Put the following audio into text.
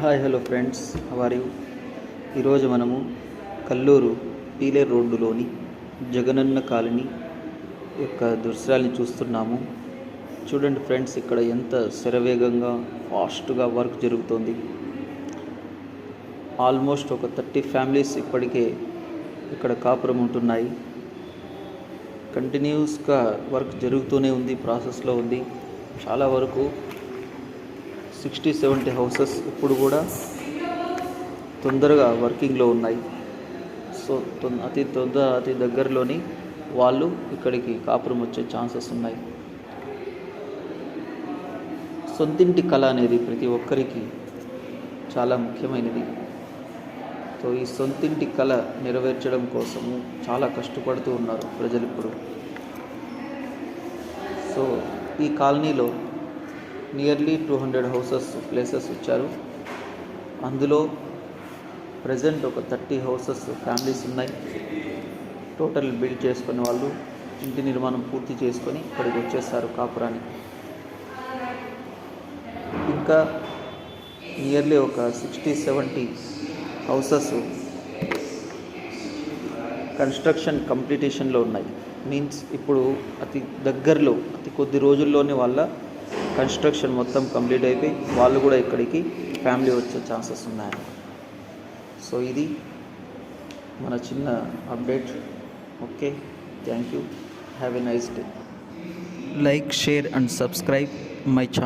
Hi hello friends, how are you? ఈరోజు మనము కల్లూరు పీలేరు రోడ్డులోని జగనన్న కాలనీ యొక్క దృశ్యాలను చూస్తున్నాము. చూడండి ఫ్రెండ్స్, ఇక్కడ ఎంత శరవేగంగా ఫాస్ట్గా వర్క్ జరుగుతుంది. ఆల్మోస్ట్ ఒక 30 ఫ్యామిలీస్ ఇప్పటికే ఇక్కడ కాపురం ఉంటున్నాయి. కంటిన్యూస్గా వర్క్ జరుగుతూనే ఉంది, ప్రాసెస్లో ఉంది. చాలా వరకు 60-70 హౌసెస్ ఇప్పుడు కూడా తొందరగా వర్కింగ్లో ఉన్నాయి. సో అతి దగ్గరలోని వాళ్ళు ఇక్కడికి కాపురం వచ్చే ఛాన్సెస్ ఉన్నాయి. సొంతింటి కళ అనేది ప్రతి ఒక్కరికి చాలా ముఖ్యమైనది. సో ఈ సొంతింటి కళ నెరవేర్చడం కోసము చాలా కష్టపడుతూ ఉన్నారు ప్రజలు ఇప్పుడు. సో ఈ కాలనీలో నియర్లీ 200 హౌసెస్ ప్లేసెస్ ఇచ్చారు. అందులో ప్రజెంట్ ఒక 30 హౌసెస్ ఫ్యామిలీస్ ఉన్నాయి. టోటల్ బిల్డ్ చేసుకునే వాళ్ళు ఇంటి నిర్మాణం పూర్తి చేసుకొని ఇక్కడికి వచ్చేస్తారు కాపురానికి. ఇంకా నియర్లీ ఒక 60-70 హౌసెస్ కన్స్ట్రక్షన్ కంప్లీటేషన్లో ఉన్నాయి. మీన్స్ ఇప్పుడు అతి కొద్ది రోజుల్లోనే వాళ్ళ కన్స్ట్రక్షన్ మొత్తం కంప్లీట్ అయిపోయి వాళ్ళు కూడా ఇక్కడికి ఫ్యామిలీ వచ్చే ఛాన్సెస్ ఉన్నాయి. సో ఇది మన చిన్న update. Okay, thank you. Have a nice day. Like, share and subscribe my channel.